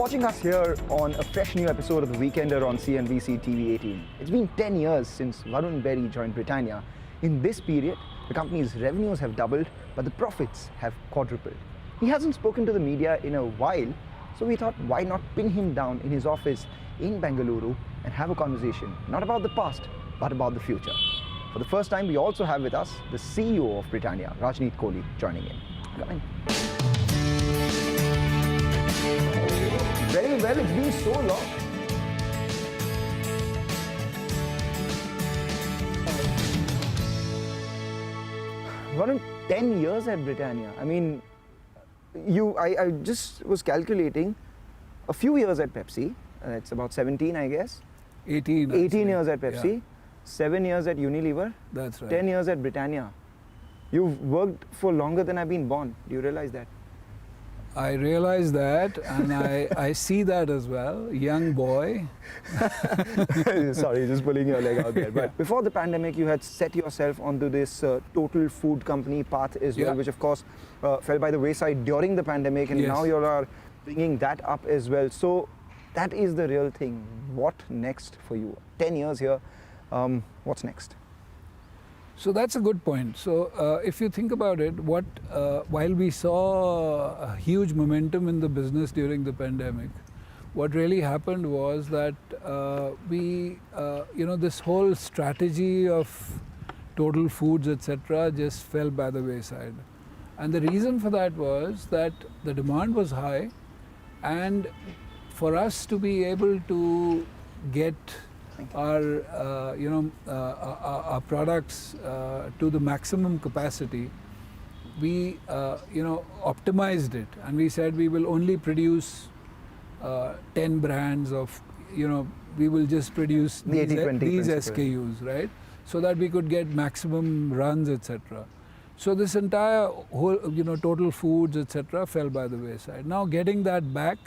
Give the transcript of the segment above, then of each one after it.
watching us here on a fresh new episode of The Weekender on CNBC-TV18. It's been 10 years since Varun Berry joined Britannia. In this period, the company's revenues have doubled, but the profits have quadrupled. He hasn't spoken to the media in a while, so we thought why not pin him down in his office in Bengaluru and have a conversation, not about the past, but about the future. For the first time, we also have with us the CEO of Britannia, Rajneet Kohli, joining in. Come in. Very well, it's been so long. Varun, 10 years at Britannia. I mean, I just was calculating a few years at Pepsi. It's about 17, I guess. 18. 18 years at Pepsi. Yeah. 7 years at Unilever. That's right. 10 years at Britannia. You've worked for longer than I've been born. Do you realize that? I realize that, and I see that as well. Young boy. Sorry, just pulling your leg out there. But before the pandemic, you had set yourself onto this total food company path as well, which of course fell by the wayside during the pandemic, and now you are bringing that up as well. So that is the real thing. What next for you? 10 years here, what's next? So that's a good point. So if you think about it, while we saw a huge momentum in the business during the pandemic, what really happened was that this whole strategy of total foods, etc., just fell by the wayside. And the reason for that was that the demand was high, and for us to be able to get our products to the maximum capacity, we optimized it, and we said we will only produce 10 brands of, we will just produce these SKUs, right? So that we could get maximum runs, etc. So this entire whole, total foods, etc., fell by the wayside. Now getting that back,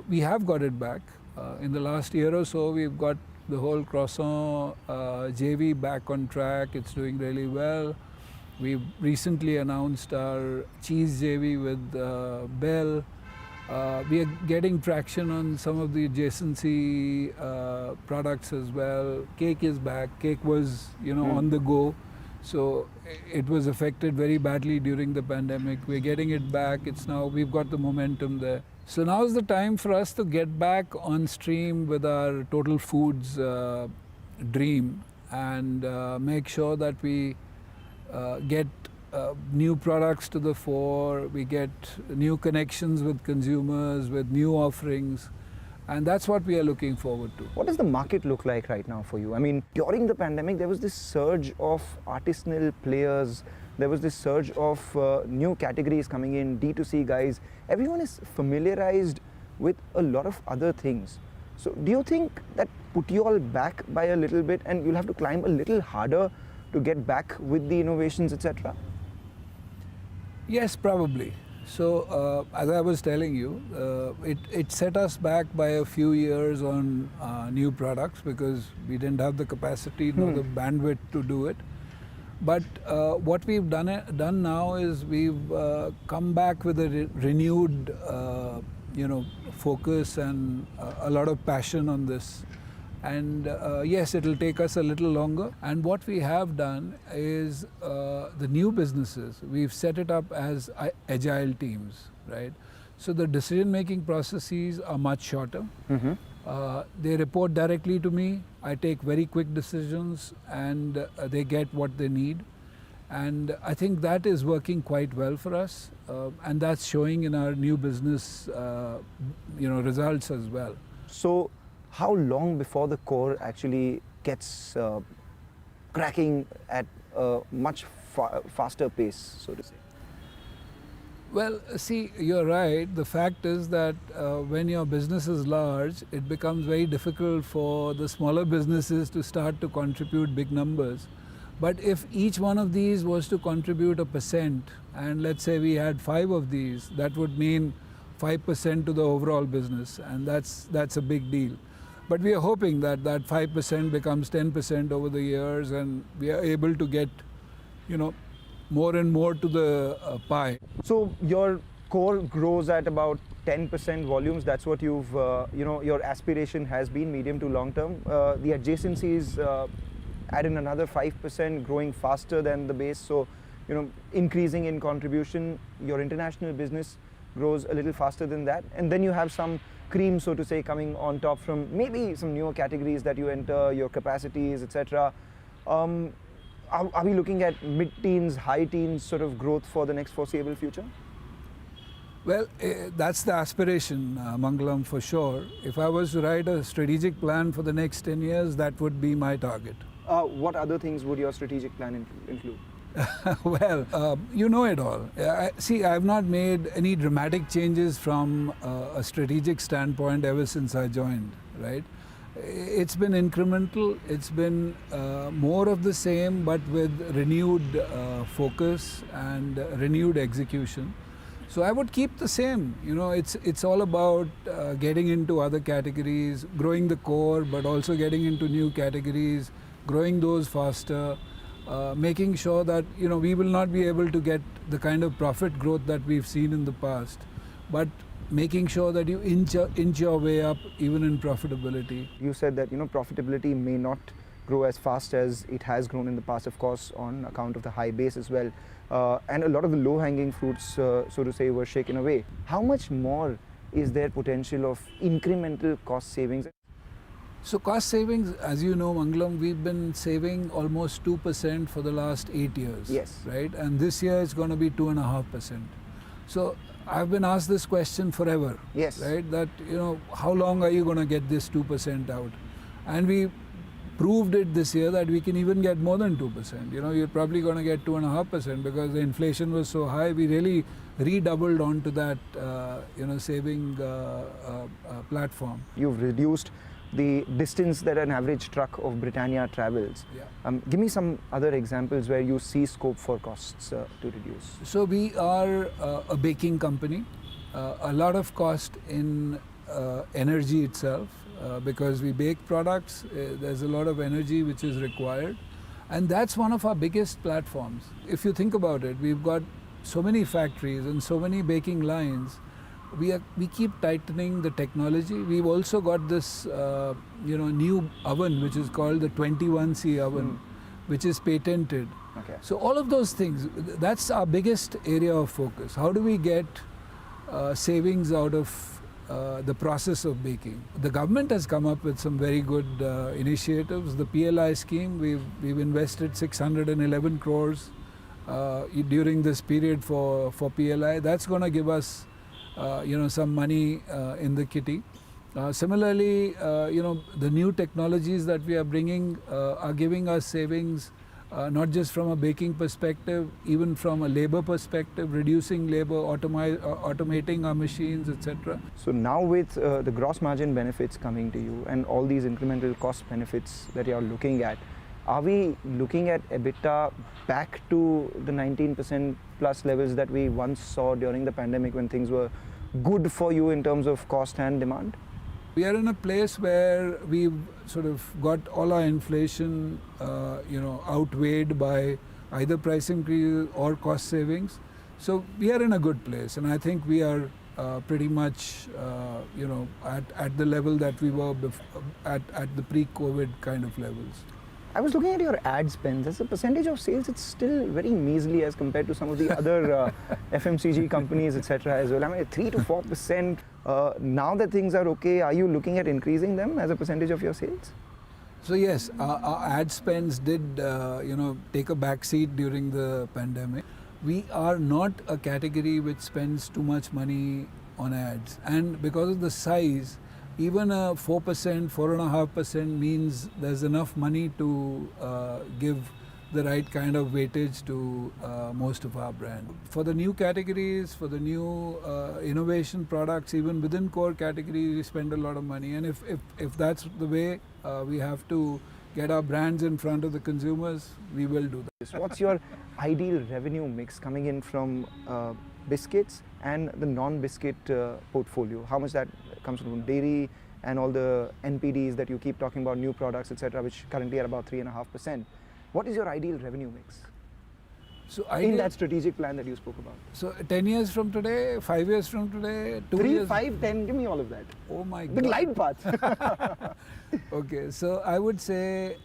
we have got it back. In the last year or so, we've got the whole croissant JV back on track. It's doing really well. We've recently announced our cheese JV with Bell. We are getting traction on some of the adjacency products as well. Cake is back. Cake was, on the go. So it was affected very badly during the pandemic. We're getting it back. We've got the momentum there. So now is the time for us to get back on stream with our total foods dream and make sure that we get new products to the fore, we get new connections with consumers, with new offerings, and that's what we are looking forward to. What does the market look like right now for you? I mean, during the pandemic, there was this surge of artisanal players. There was this surge of new categories coming in, D2C guys. Everyone is familiarized with a lot of other things. So do you think that put you all back by a little bit, and you'll have to climb a little harder to get back with the innovations, etc.? Yes, probably. So as I was telling you, it set us back by a few years on new products because we didn't have the capacity nor the bandwidth to do it. But what we've done now is we've come back with a renewed, focus and a lot of passion on this. And yes, it'll take us a little longer. And what we have done is the new businesses, we've set it up as agile teams, right? So the decision-making processes are much shorter. They report directly to me. I take very quick decisions, and they get what they need. And I think that is working quite well for us, and that's showing in our new business, results as well. So, how long before the core actually gets cracking at a much faster pace, so to say? Well, see, you're right. The fact is that when your business is large, it becomes very difficult for the smaller businesses to start to contribute big numbers. But if each one of these was to contribute 1%, and let's say we had 5 of these, that would mean 5% to the overall business, and that's a big deal. But we are hoping that that 5% becomes 10% over the years, and we are able to get, more and more to the pie. So your core grows at about 10% volumes. That's what you've, your aspiration has been medium to long term. The adjacencies add in another 5%, growing faster than the base. So, increasing in contribution. Your international business grows a little faster than that. And then you have some cream, so to say, coming on top from maybe some newer categories that you enter, your capacities, etc. Are we looking at mid-teens, high-teens sort of growth for the next foreseeable future? Well, that's the aspiration, Mangalam, for sure. If I was to write a strategic plan for the next 10 years, that would be my target. What other things would your strategic plan include? Well, you know it all. See, I have not made any dramatic changes from a strategic standpoint ever since I joined, right? It's been incremental. It's been more of the same, but with renewed focus and renewed execution. So I would keep the same. It's all about getting into other categories, growing the core, but also getting into new categories, growing those faster, making sure that we will not be able to get the kind of profit growth that we've seen in the past, but making sure that you inch your way up even in profitability. You said that profitability may not grow as fast as it has grown in the past, of course, on account of the high base as well. And a lot of the low-hanging fruits, so to say, were shaken away. How much more is there potential of incremental cost savings? So cost savings, as you know, Mangalam, we've been saving almost 2% for the last 8 years. Yes. Right? And this year it's going to be 2.5%. So I've been asked this question forever. Yes. Right? That, how long are you going to get this 2% out? And we proved it this year that we can even get more than 2%. You're probably going to get 2.5% because the inflation was so high. We really redoubled onto that, saving platform. You've reduced the distance that an average truck of Britannia travels. Yeah. Give me some other examples where you see scope for costs to reduce. So we are a baking company. A lot of cost in energy itself because we bake products. There's a lot of energy which is required. And that's one of our biggest platforms. If you think about it, we've got so many factories and so many baking lines. We keep tightening the technology. We've also got this new oven which is called the 21C oven, which is patented. Okay. So all of those things, that's our biggest area of focus. How do we get savings out of the process of baking? The government has come up with some very good initiatives. The PLI scheme, we've invested 611 crores during this period for PLI. That's going to give us some money in the kitty. Similarly, the new technologies that we are bringing are giving us savings, not just from a baking perspective, even from a labor perspective, reducing labor, automating our machines, etc. So now with the gross margin benefits coming to you and all these incremental cost benefits that you are looking at, are we looking at Ebitda back to the 19% plus levels that we once saw during the pandemic when things were good for you in terms of cost and demand? We are in a place where we've sort of got all our inflation, outweighed by either price increase or cost savings. So we are in a good place, and I think we are pretty much, at the level that we were at the pre-COVID kind of levels. I was looking at your ad spends. As a percentage of sales, it's still very measly as compared to some of the other FMCG companies, etc. as well. I mean, 3 to 4%. Now that things are okay, are you looking at increasing them as a percentage of your sales? So yes, our ad spends did, take a back seat during the pandemic. We are not a category which spends too much money on ads, and because of the size, even a 4%, 4.5% means there's enough money to give the right kind of weightage to most of our brand. For the new categories, for the new innovation products, even within core categories, we spend a lot of money. And if that's the way we have to get our brands in front of the consumers, we will do that. What's your ideal revenue mix coming in from biscuits and the non-biscuit portfolio? How much that comes from dairy and all the NPDs that you keep talking about, new products, etc., which currently are about 3.5%. What is your ideal revenue mix? So in that strategic plan that you spoke about? So 10 years from today, 5 years from today, 2 3, years. 5, 10, give me all of that. Oh my The God. glide path. Okay, so I would say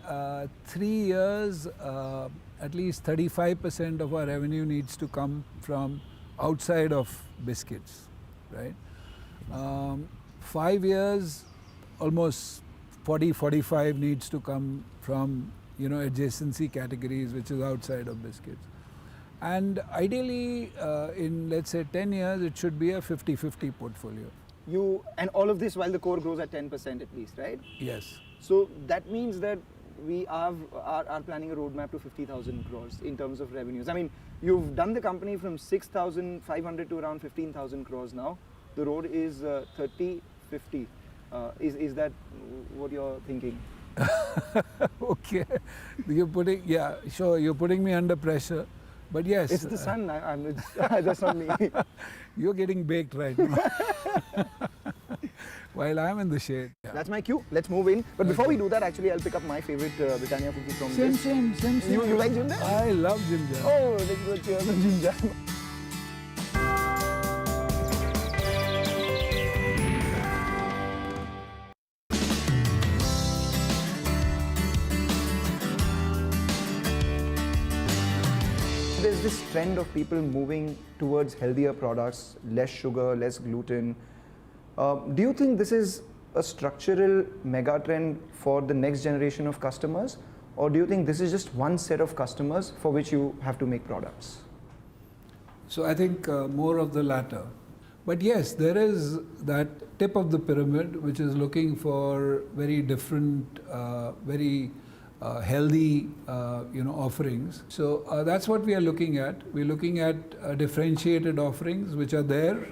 3 years, at least 35% of our revenue needs to come from outside of biscuits, right? 5 years, almost 40-45 needs to come from, you know, adjacency categories, which is outside of biscuits. And ideally, in let's say 10 years, it should be a 50-50 portfolio. And all of this while the core grows at 10% at least, right? Yes. So that means that we are planning a roadmap to 50,000 crores in terms of revenues. I mean, you've done the company from 6,500 to around 15,000 crores now. The road is 30-50. Is that what you're thinking? Okay, you're putting, yeah, sure, you're putting me under pressure, but yes. It's the sun, that's not me. You're getting baked right now. While I'm in the shade. Yeah. That's my cue. Let's move in. But before we do that, actually, I'll pick up my favorite Britannia cookie from this. Same. You like ginger? I love ginger. Oh, let's go cheers on ginger. There's this trend of people moving towards healthier products, less sugar, less gluten. Do you think this is a structural mega trend for the next generation of customers? Or do you think this is just one set of customers for which you have to make products? So I think more of the latter. But yes, there is that tip of the pyramid which is looking for very different, very healthy, offerings. So that's what we are looking at. We're looking at differentiated offerings which are there,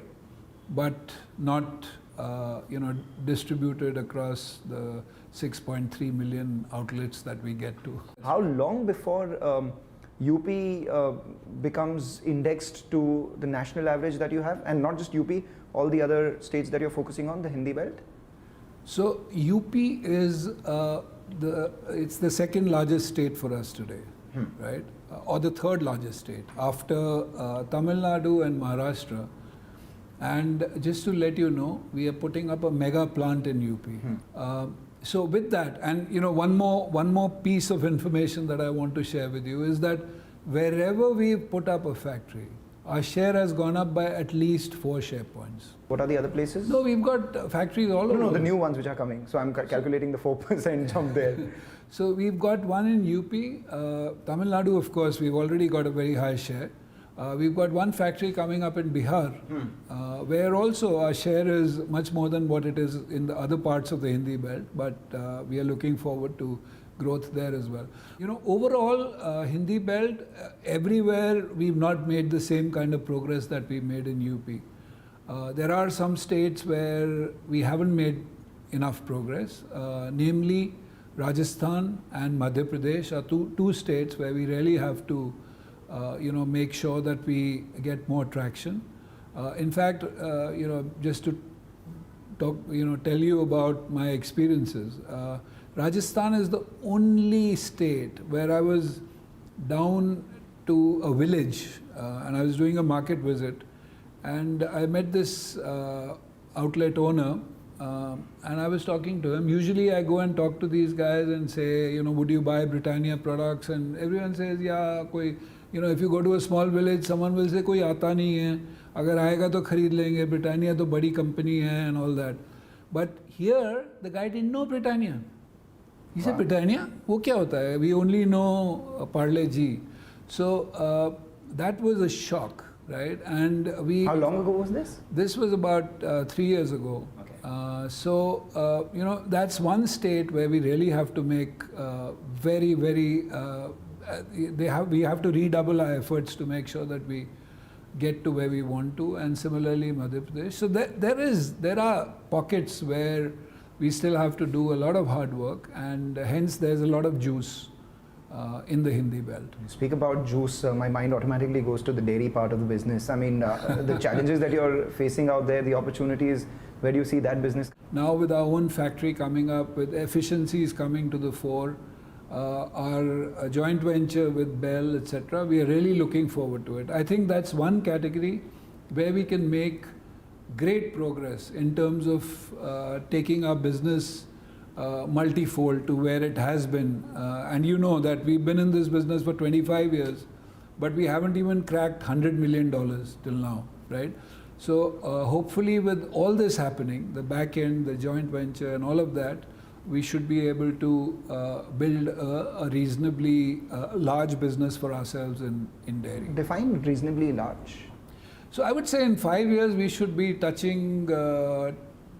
but not, distributed across the 6.3 million outlets that we get to. How long before UP becomes indexed to the national average that you have, and not just UP, all the other states that you're focusing on, the Hindi belt? So UP is it's the second largest state for us today, right? Or the third largest state after Tamil Nadu and Maharashtra. And just to let you know, we are putting up a mega plant in UP. So with that, and one more piece of information that I want to share with you is that wherever we put up a factory, our share has gone up by at least 4 share points. What are the other places? No, we've got factories all over. No, the new ones which are coming. So I'm calculating the 4% jump there. So we've got one in UP, Tamil Nadu, of course, we've already got a very high share. We've got one factory coming up in Bihar, where also our share is much more than what it is in the other parts of the Hindi belt, but we are looking forward to growth there as well. Overall, Hindi belt, everywhere we've not made the same kind of progress that we made in UP. There are some states where we haven't made enough progress, namely Rajasthan and Madhya Pradesh are two states where we really have to make sure that we get more traction. In fact, just to talk, tell you about my experiences. Rajasthan is the only state where I was down to a village and I was doing a market visit, and I met this outlet owner and I was talking to him. Usually I go and talk to these guys and say, would you buy Britannia products? And everyone says, yeah, if you go to a small village, someone will say, koi aata nahi hai, agar aayega to khareed lenge, Britannia to badi company hai, and all that. But here, the guy didn't know Britannia. He said, Britannia? Wo kya hota hai? We only know Parle G. So that was a shock, right? And How long ago was this? This was about 3 years ago. Okay. So that's one state where we really have to make very, very we have to redouble our efforts to make sure that we get to where we want to, and similarly Madhya Pradesh. So there are pockets where we still have to do a lot of hard work, and hence there's a lot of juice in the Hindi belt. Speak about juice, my mind automatically goes to the dairy part of the business. I mean, the challenges that you're facing out there, the opportunities, where do you see that business? Now with our own factory coming up, with efficiencies coming to the fore, our joint venture with Bell, etc. We are really looking forward to it. I think that's one category where we can make great progress in terms of taking our business multifold to where it has been. And you know that we've been in this business for 25 years, but we haven't even cracked $100 million till now, right? So hopefully with all this happening, the back end, the joint venture and all of that, we should be able to build a reasonably large business for ourselves in dairy. Define reasonably large. So I would say in 5 years we should be touching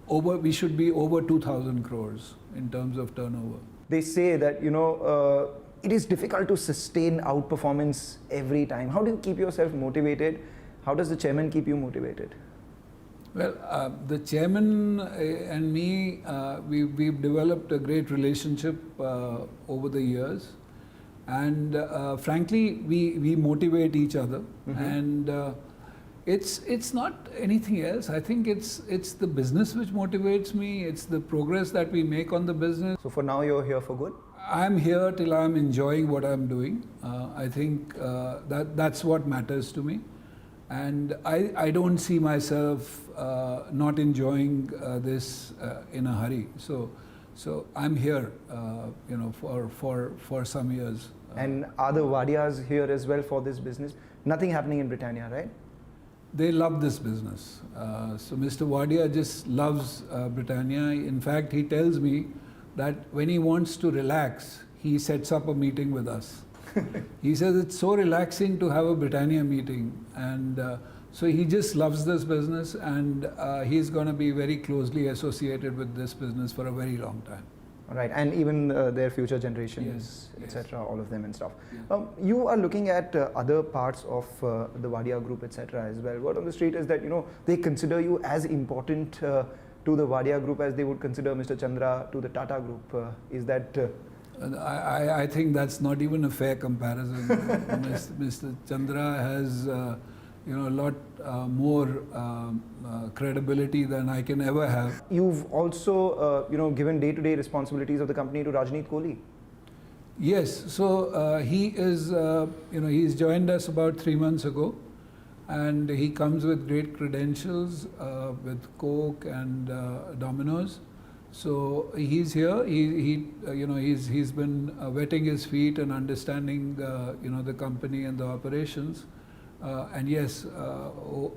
we should be over 2,000 crores in terms of turnover. They say that, it is difficult to sustain outperformance every time. How do you keep yourself motivated? How does the chairman keep you motivated? Well, the chairman and me, we've developed a great relationship over the years, and frankly, we motivate each other, and it's not anything else. I think it's the business which motivates me. It's the progress that we make on the business. So for now, you're here for good? I'm here till I'm enjoying what I'm doing. I think that's what matters to me. And I don't see myself not enjoying this in a hurry. So I'm here, for some years. And are the Wadias here as well for this business? Nothing happening in Britannia, right? They love this business. So Mr. Wadia just loves Britannia. In fact, he tells me that when he wants to relax, he sets up a meeting with us. He says it's so relaxing to have a Britannia meeting, and so he just loves this business, and he's going to be very closely associated with this business for a very long time. Right, and even their future generations, etc., all of them and stuff. You are looking at other parts of the Wadia group, etc., as well. Word on the street is that they consider you as important to the Wadia group as they would consider Mr. Chandra to the Tata group. Is that? I think that's not even a fair comparison. Mr. Chandra has a lot more credibility than I can ever have. You've also given day-to-day responsibilities of the company to Rajneet Kohli. Yes, so he is he's joined us about 3 months ago, and he comes with great credentials with Coke and Domino's. So he's here. He's been wetting his feet and understanding the company and the operations. And yes,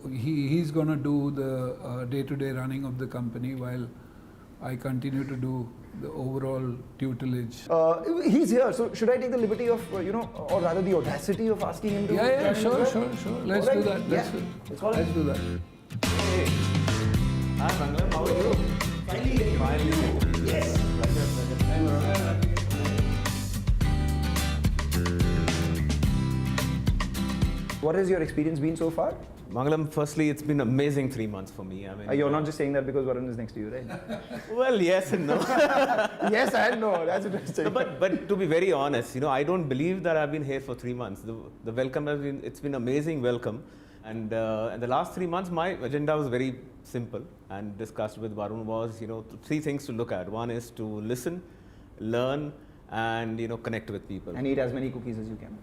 he's going to do the day-to-day running of the company while I continue to do the overall tutelage. He's here, so should I take the liberty of, or rather the audacity of asking him to? Yeah, sure. Let's do that. Let's do that. Hey. Hi, Mangalam. How are you? Finally. Yes. What has your experience been so far? Mangalam, firstly, it's been amazing 3 months for me. I mean, you're not just saying that because Varun is next to you, right? Well, yes and no. Yes and no. That's interesting. No, but to be very honest, I don't believe that I've been here for 3 months. The welcome has been, it's been amazing welcome. And the last 3 months, my agenda was very simple and discussed with Varun was, 3 things to look at. One is to listen, learn, and connect with people. And eat as many cookies as you can.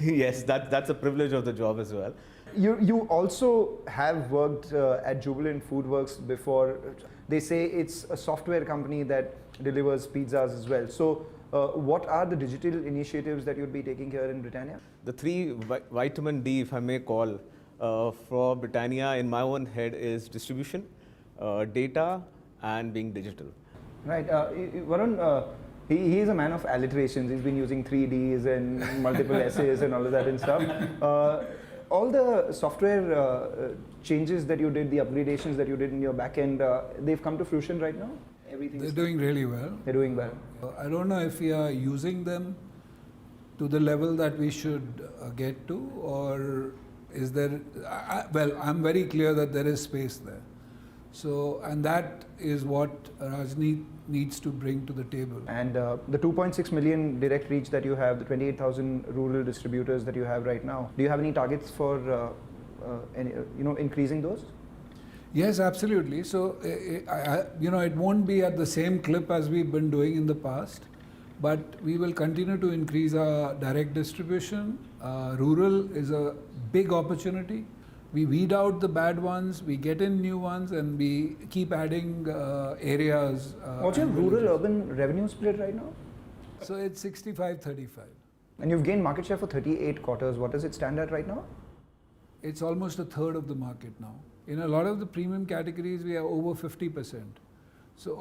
Yes, that's a privilege of the job as well. You also have worked at Jubilant Foodworks before. They say it's a software company that delivers pizzas as well. So what are the digital initiatives that you'll be taking here in Britannia? The 3 vitamin D, if I may call, for Britannia in my own head is distribution, data, and being digital. Right. Varun, he is a man of alliterations. He's been using 3Ds and multiple S's and all of that and stuff. All the software changes that you did, the upgradations that you did in your back end, they've come to fruition right now? They're doing really well. They're doing well. I don't know if we are using them to the level that we should get to, or is there, well, I'm very clear that there is space there. So, and that is what Rajneet needs to bring to the table. And the 2.6 million direct reach that you have, the 28,000 rural distributors that you have right now, do you have any targets for increasing those? Yes, absolutely. So, it won't be at the same clip as we've been doing in the past, But we will continue to increase our direct distribution. Rural is a big opportunity. We weed out the bad ones, we get in new ones, and we keep adding areas. What's your and villages. rural-urban revenue split right now? So it's 65-35. And you've gained market share for 38 quarters. What does it stand at right now? It's almost a third of the market now. In a lot of the premium categories, we are over 50%. So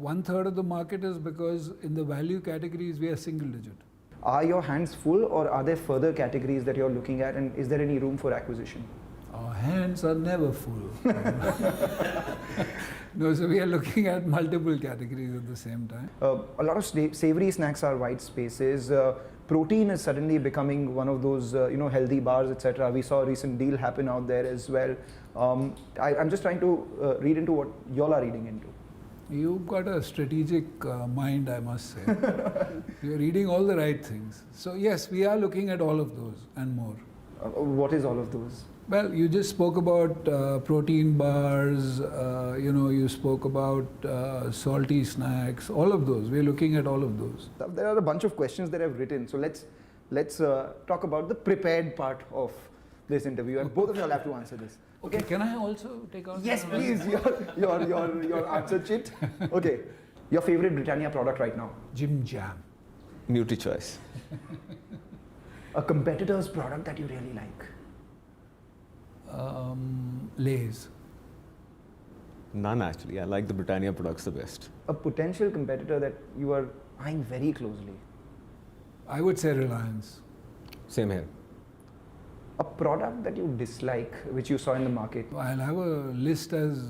1/3 of the market is because in the value categories, we are single digit. Are your hands full, or are there further categories that you're looking at, and is there any room for acquisition? Our hands are never full. No, so we are looking at multiple categories at the same time. A lot of savory snacks are white spaces. Protein is suddenly becoming one of those, healthy bars, etc. We saw a recent deal happen out there as well. I'm just trying to read into what y'all are reading into. You've got a strategic mind, I must say. You're reading all the right things. So yes, we are looking at all of those and more. What is all of those? Well, you just spoke about protein bars, you spoke about salty snacks, all of those. We're looking at all of those. There are a bunch of questions that I've written, so let's talk about the prepared part of this interview, and both of you will have to answer this. Okay, can I also take out? Yes, please, your answer sheet. Okay, your favorite Britannia product right now? Jim Jam. NutriChoice. A competitor's product that you really like? Lay's. None actually. I like the Britannia products the best. A potential competitor that you are eyeing very closely? I would say Reliance. Same here. A product that you dislike, which you saw in the market? I'll have a list as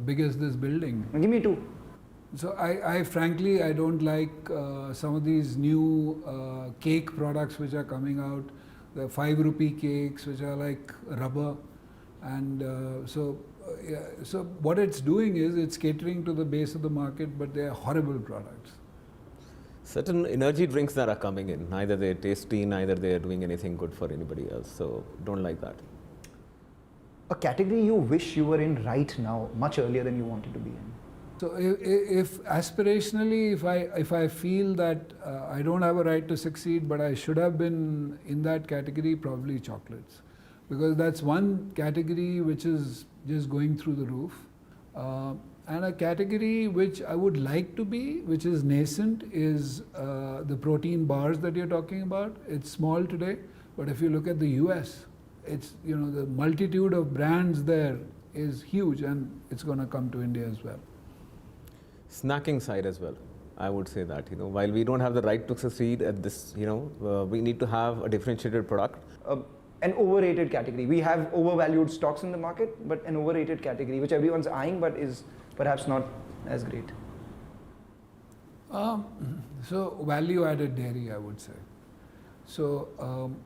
big as this building. Give me two. So I frankly, I don't like some of these new cake products which are coming out. The 5 rupee cakes which are like rubber. And so what it's doing is it's catering to the base of the market, but they are horrible products. Certain energy drinks that are coming in, neither they're tasty, neither they're doing anything good for anybody else. So don't like that. A category you wish you were in right now, much earlier than you wanted to be in? So if aspirationally, if I feel that I don't have a right to succeed, but I should have been in that category, probably chocolates. Because that's one category which is just going through the roof. And a category which I would like to be, which is nascent, is the protein bars that you're talking about. It's small today, but if you look at the US, it's, the multitude of brands there is huge, and it's going to come to India as well. Snacking side as well. I would say that, while we don't have the right to succeed at this, we need to have a differentiated product. An overrated category. We have overvalued stocks in the market, but an overrated category, which everyone's eyeing, but is perhaps not as great. So value-added dairy, I would say. So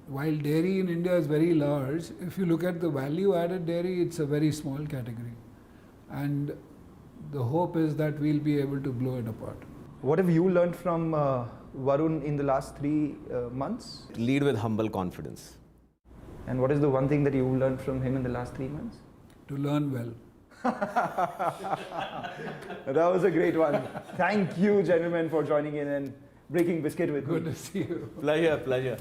while dairy in India is very large, if you look at the value-added dairy, it's a very small category. And the hope is that we'll be able to blow it apart. What have you learned from Varun in the last 3 months? Lead with humble confidence. And what is the one thing that you learned from him in the last 3 months? To learn well. That was a great one. Thank you, gentlemen, for joining in and breaking biscuit with me. Good to see you. Pleasure.